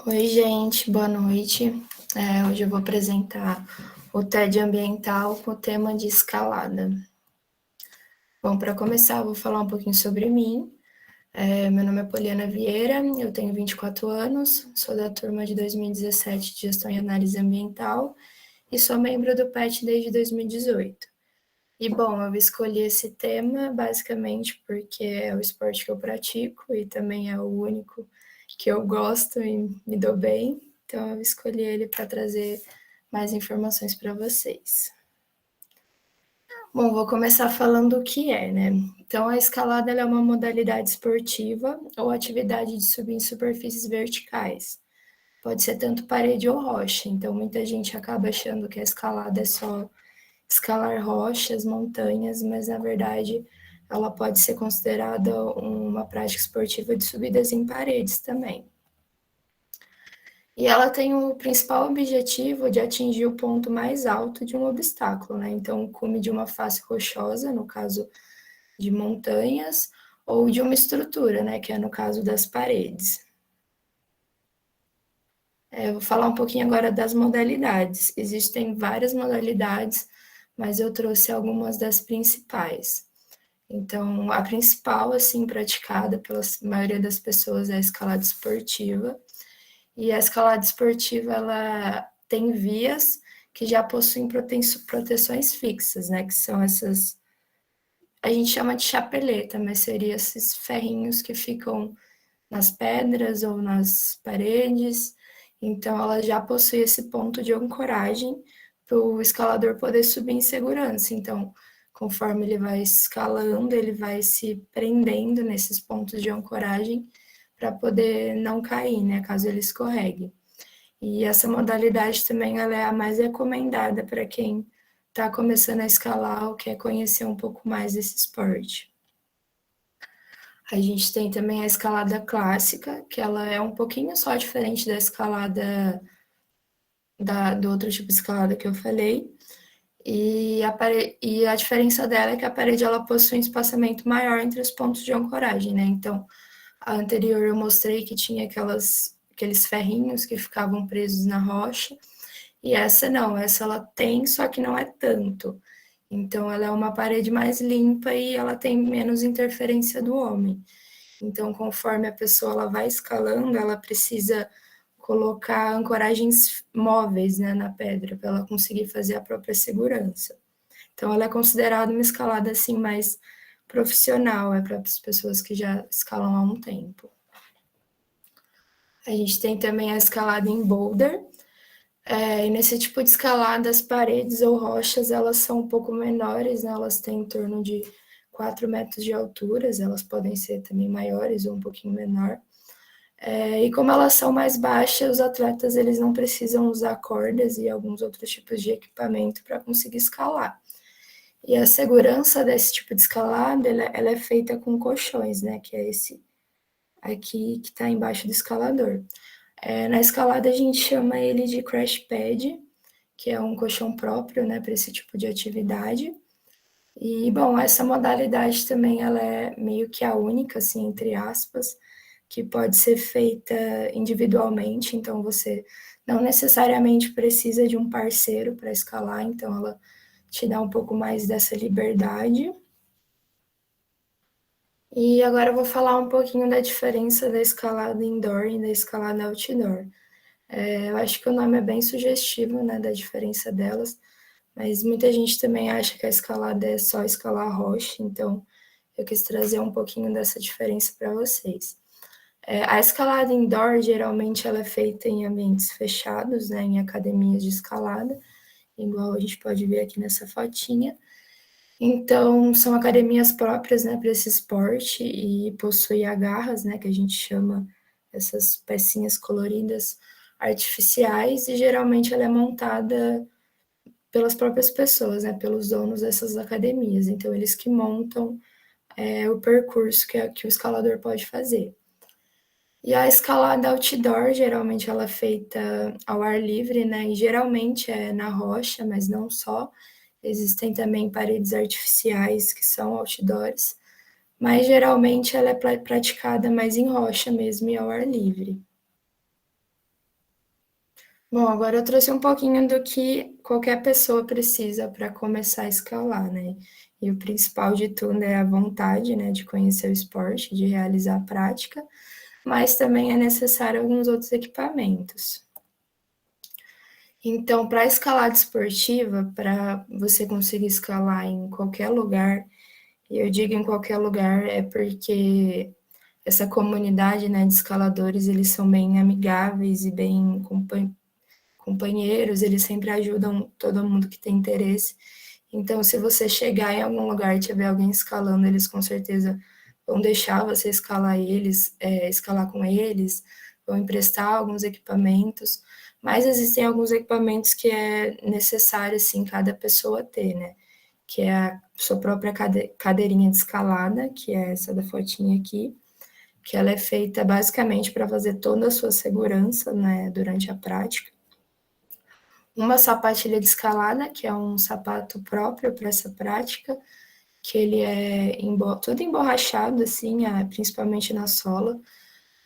Oi, gente, boa noite. Hoje eu vou apresentar o TED ambiental com o tema de escalada. Bom, para começar, eu vou falar um pouquinho sobre mim. Meu nome é Poliana Vieira, eu tenho 24 anos, sou da turma de 2017 de Gestão e Análise Ambiental e sou membro do PET desde 2018. E, bom, eu escolhi esse tema basicamente porque é o esporte que eu pratico e também é o único que eu gosto e me dou bem. Então, eu escolhi ele para trazer mais informações para vocês. Bom, vou começar falando o que é, né? Então, a escalada é uma modalidade esportiva ou atividade de subir em superfícies verticais. Pode ser tanto parede ou rocha. Então, muita gente acaba achando que a escalada é só escalar rochas, montanhas, mas na verdade ela pode ser considerada uma prática esportiva de subidas em paredes também. E ela tem o principal objetivo de atingir o ponto mais alto de um obstáculo, né? Então, o cume de uma face rochosa, no caso de montanhas, ou de uma estrutura, né? Que é no caso das paredes. Eu vou falar um pouquinho agora das modalidades. Existem várias modalidades, mas eu trouxe algumas das principais. Então, a principal, assim, praticada pela maioria das pessoas é a escalada esportiva. E a escalada esportiva, ela tem vias que já possuem proteções fixas, né? Que são essas... A gente chama de chapeleta, mas seria esses ferrinhos que ficam nas pedras ou nas paredes. Então, ela já possui esse ponto de ancoragem para o escalador poder subir em segurança. Então, conforme ele vai escalando, ele vai se prendendo nesses pontos de ancoragem para poder não cair, né, caso ele escorregue. E essa modalidade também ela é a mais recomendada para quem está começando a escalar ou quer conhecer um pouco mais desse esporte. A gente tem também a escalada clássica, que ela é um pouquinho só diferente da escalada do outro tipo de escalada que eu falei. E a diferença dela é que a parede ela possui um espaçamento maior entre os pontos de ancoragem, né? Então, a anterior eu mostrei que tinha aqueles ferrinhos que ficavam presos na rocha, e essa não, essa ela tem, só que não é tanto. Então, ela é uma parede mais limpa e ela tem menos interferência do homem. Então, conforme a pessoa ela vai escalando, ela precisa colocar ancoragens móveis, né, na pedra para ela conseguir fazer a própria segurança. Então, ela é considerada uma escalada assim mais profissional, é para as pessoas que já escalam há um tempo. A gente tem também a escalada em boulder. E nesse tipo de escalada, as paredes ou rochas elas são um pouco menores, né? Elas têm em torno de 4 metros de altura, elas podem ser também maiores ou um pouquinho menor. E como elas são mais baixas, os atletas eles não precisam usar cordas e alguns outros tipos de equipamento para conseguir escalar. E a segurança desse tipo de escalada, ela é feita com colchões, né? Que é esse aqui que está embaixo do escalador. Na escalada a gente chama ele de crash pad, que é um colchão próprio, né, para esse tipo de atividade. E, bom, essa modalidade também ela é meio que a única, assim, entre aspas, que pode ser feita individualmente, então você não necessariamente precisa de um parceiro para escalar, então ela te dá um pouco mais dessa liberdade. E agora eu vou falar um pouquinho da diferença da escalada indoor e da escalada outdoor. Eu acho que o nome é bem sugestivo, né, da diferença delas, mas muita gente também acha que a escalada é só escalar rocha, então eu quis trazer um pouquinho dessa diferença para vocês. A escalada indoor, geralmente, ela é feita em ambientes fechados, né, em academias de escalada, igual a gente pode ver aqui nessa fotinha. Então, são academias próprias, né, para esse esporte e possui agarras, né, que a gente chama essas pecinhas coloridas artificiais e geralmente ela é montada pelas próprias pessoas, né, pelos donos dessas academias. Então, eles que montam o percurso que o escalador pode fazer. E a escalada outdoor, geralmente ela é feita ao ar livre, né, e geralmente é na rocha, mas não só. Existem também paredes artificiais que são outdoors, mas geralmente ela é praticada mais em rocha mesmo e ao ar livre. Bom, agora eu trouxe um pouquinho do que qualquer pessoa precisa para começar a escalar, né? E o principal de tudo é a vontade, né, de conhecer o esporte, de realizar a prática, mas também é necessário alguns outros equipamentos. Então, para a escalada esportiva, para você conseguir escalar em qualquer lugar, e eu digo em qualquer lugar é porque essa comunidade, né, de escaladores, eles são bem amigáveis e bem companheiros, eles sempre ajudam todo mundo que tem interesse. Então, se você chegar em algum lugar e tiver alguém escalando, eles com certeza vão deixar você escalar eles, escalar com eles, vão emprestar alguns equipamentos, mas existem alguns equipamentos que é necessário, assim, cada pessoa ter, né? Que é a sua própria cadeirinha de escalada, que é essa da fotinha aqui, que ela é feita basicamente para fazer toda a sua segurança, né, durante a prática. Uma sapatilha de escalada, que é um sapato próprio para essa prática, que ele é todo emborrachado, assim, principalmente na sola,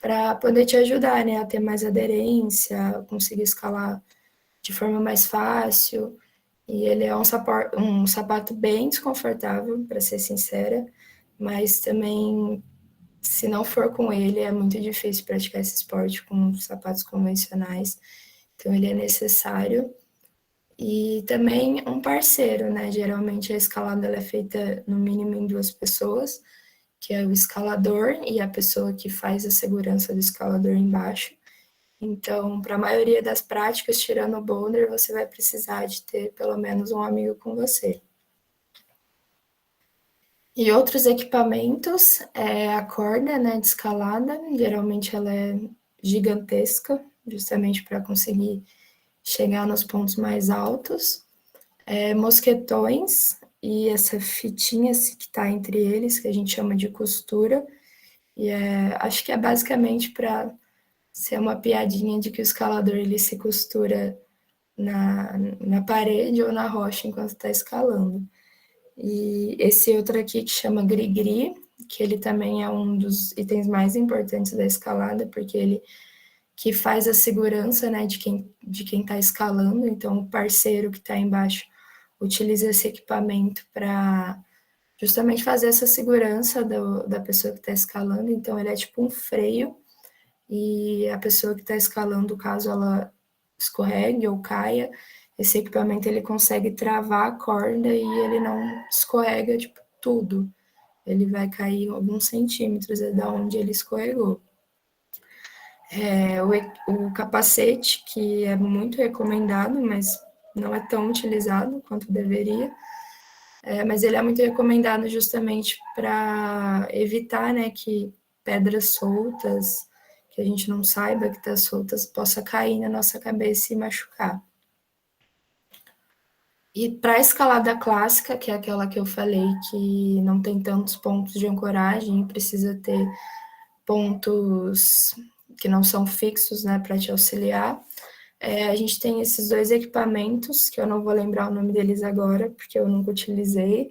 para poder te ajudar, né, a ter mais aderência, a conseguir escalar de forma mais fácil. E ele é um sapato bem desconfortável, para ser sincera, mas também, se não for com ele, é muito difícil praticar esse esporte com sapatos convencionais. Então, ele é necessário. E também um parceiro, né? Geralmente a escalada ela é feita no mínimo em duas pessoas, que é o escalador e a pessoa que faz a segurança do escalador embaixo. Então, para a maioria das práticas, tirando o boulder, você vai precisar de ter pelo menos um amigo com você. E outros equipamentos, a corda, né, de escalada, geralmente ela é gigantesca, justamente para conseguir chegar nos pontos mais altos. Mosquetões e essa fitinha que está entre eles, que a gente chama de costura. E acho que é basicamente para ser uma piadinha de que o escalador ele se costura na parede ou na rocha enquanto está escalando. E esse outro aqui que chama gri-gri, que ele também é um dos itens mais importantes da escalada, porque ele que faz a segurança, né, de quem está escalando. Então, o parceiro que está embaixo utiliza esse equipamento para justamente fazer essa segurança da pessoa que está escalando. Então, ele é tipo um freio e a pessoa que está escalando, caso ela escorregue ou caia, esse equipamento ele consegue travar a corda e ele não escorrega tipo tudo. Ele vai cair alguns centímetros da onde ele escorregou. O capacete, que é muito recomendado, mas não é tão utilizado quanto deveria, mas ele é muito recomendado justamente para evitar, né, que pedras soltas, que a gente não saiba que está soltas, possa cair na nossa cabeça e machucar. E para a escalada clássica, que é aquela que eu falei que não tem tantos pontos de ancoragem, precisa ter pontos que não são fixos, né, para te auxiliar. A gente tem esses dois equipamentos, que eu não vou lembrar o nome deles agora, porque eu nunca utilizei,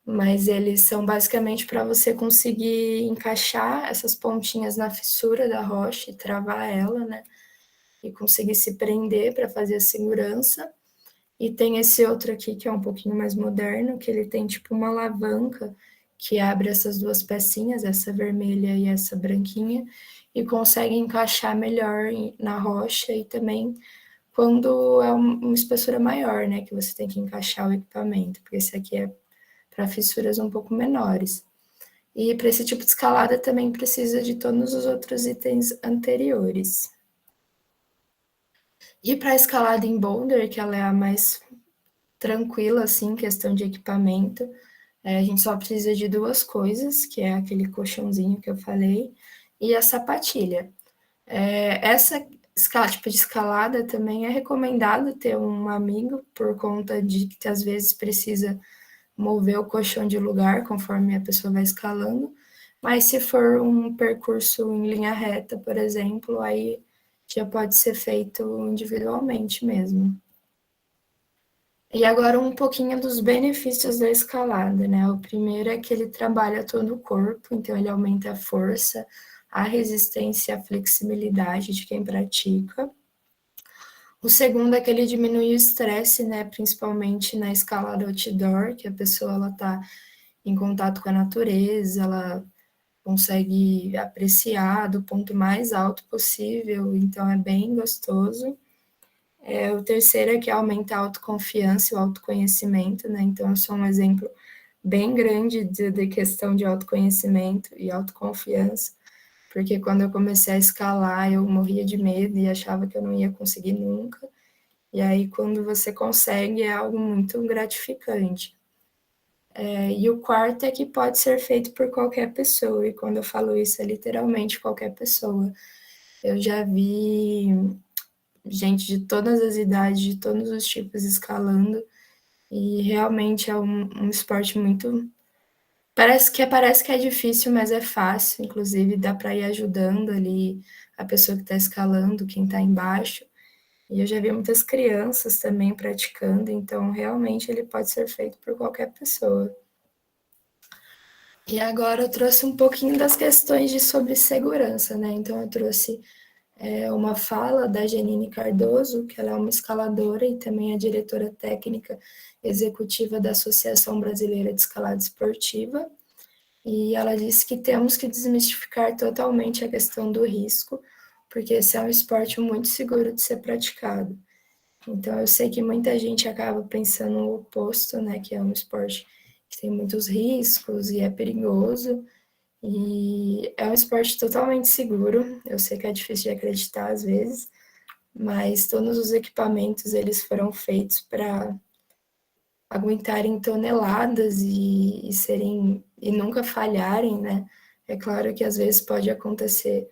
mas eles são basicamente para você conseguir encaixar essas pontinhas na fissura da rocha e travar ela, né? E conseguir se prender para fazer a segurança. E tem esse outro aqui que é um pouquinho mais moderno, que ele tem tipo uma alavanca que abre essas duas pecinhas, essa vermelha e essa branquinha, e consegue encaixar melhor na rocha e também quando é uma espessura maior, né, que você tem que encaixar o equipamento, porque esse aqui é para fissuras um pouco menores. E para esse tipo de escalada também precisa de todos os outros itens anteriores. E para a escalada em boulder, que ela é a mais tranquila, assim, questão de equipamento, a gente só precisa de duas coisas, que é aquele colchãozinho que eu falei, e a sapatilha. Essa tipo de escalada também é recomendado ter um amigo, por conta de que às vezes precisa mover o colchão de lugar conforme a pessoa vai escalando, mas se for um percurso em linha reta, por exemplo, aí já pode ser feito individualmente mesmo. E agora um pouquinho dos benefícios da escalada, né? O primeiro é que ele trabalha todo o corpo, então ele aumenta a força, a resistência e a flexibilidade de quem pratica. O segundo é que ele diminui o estresse, né, principalmente na escalada outdoor, que a pessoa ela tá em contato com a natureza, ela consegue apreciar do ponto mais alto possível, então é bem gostoso. O terceiro é que aumenta a autoconfiança e o autoconhecimento, né? Então eu sou um exemplo bem grande de questão de autoconhecimento e autoconfiança, porque quando eu comecei a escalar, eu morria de medo e achava que eu não ia conseguir nunca. E aí, quando você consegue, é algo muito gratificante. E o quarto é que pode ser feito por qualquer pessoa, e quando eu falo isso, é literalmente qualquer pessoa. Eu já vi gente de todas as idades, de todos os tipos escalando, e realmente é um esporte muito. Parece que é difícil, mas é fácil, inclusive dá para ir ajudando ali a pessoa que está escalando, quem está embaixo. E eu já vi muitas crianças também praticando, então realmente ele pode ser feito por qualquer pessoa. E agora eu trouxe um pouquinho das questões de sobre segurança, né? Então eu trouxe uma fala da Janine Cardoso, que ela é uma escaladora e também é diretora técnica executiva da Associação Brasileira de Escalada Esportiva. E ela disse que temos que desmistificar totalmente a questão do risco, porque esse é um esporte muito seguro de ser praticado. Então, eu sei que muita gente acaba pensando o oposto, né? Que é um esporte que tem muitos riscos e é perigoso. E é um esporte totalmente seguro. Eu sei que é difícil de acreditar às vezes, mas todos os equipamentos eles foram feitos para aguentarem toneladas e serem e nunca falharem, né? É claro que às vezes pode acontecer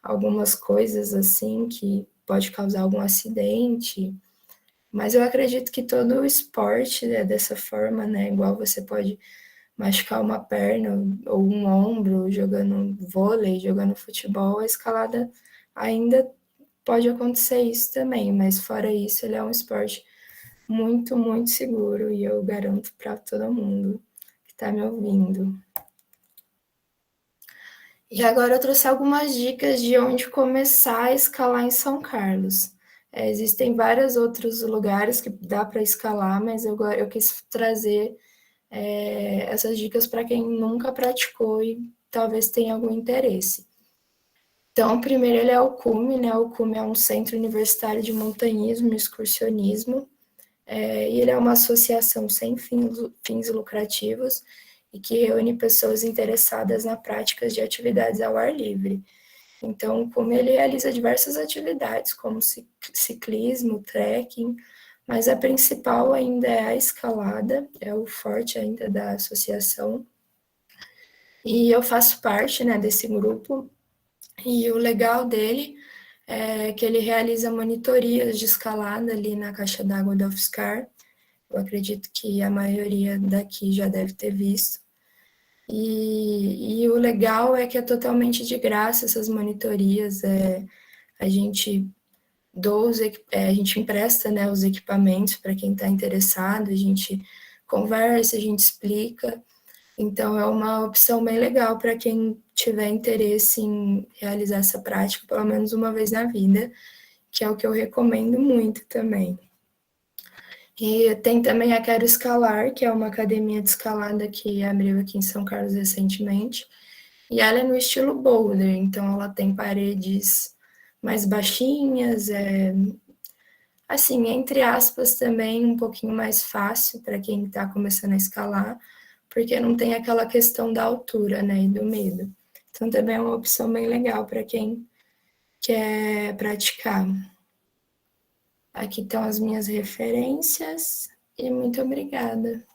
algumas coisas assim que pode causar algum acidente, mas eu acredito que todo o esporte é dessa forma, né? Igual você pode machucar uma perna ou um ombro jogando vôlei, jogando futebol, a escalada ainda pode acontecer isso também, mas fora isso, ele é um esporte muito, muito seguro e eu garanto para todo mundo que está me ouvindo. E agora eu trouxe algumas dicas de onde começar a escalar em São Carlos. Existem vários outros lugares que dá para escalar, mas eu quis trazer essas dicas para quem nunca praticou e talvez tenha algum interesse. Então, primeiro ele é o CUME, né? O CUME é um centro universitário de montanhismo e excursionismo, e ele é uma associação sem fins lucrativos e que reúne pessoas interessadas na prática de atividades ao ar livre. Então, o CUME ele realiza diversas atividades, como ciclismo, trekking, mas a principal ainda é a escalada, é o forte ainda da associação. E eu faço parte, né, desse grupo, e o legal dele é que ele realiza monitorias de escalada ali na caixa d'água da UFSCar. Eu acredito que a maioria daqui já deve ter visto. E o legal é que é totalmente de graça essas monitorias. A gente a gente empresta, né, os equipamentos para quem está interessado, a gente conversa, a gente explica. Então é uma opção bem legal para quem tiver interesse em realizar essa prática pelo menos uma vez na vida, que é o que eu recomendo muito também. E tem também a Quero Escalar, que é uma academia de escalada que abriu aqui em São Carlos recentemente. E ela é no estilo boulder, então ela tem paredes mais baixinhas, assim, entre aspas, também um pouquinho mais fácil para quem está começando a escalar, porque não tem aquela questão da altura, né, e do medo. Então também é uma opção bem legal para quem quer praticar. Aqui estão as minhas referências e muito obrigada.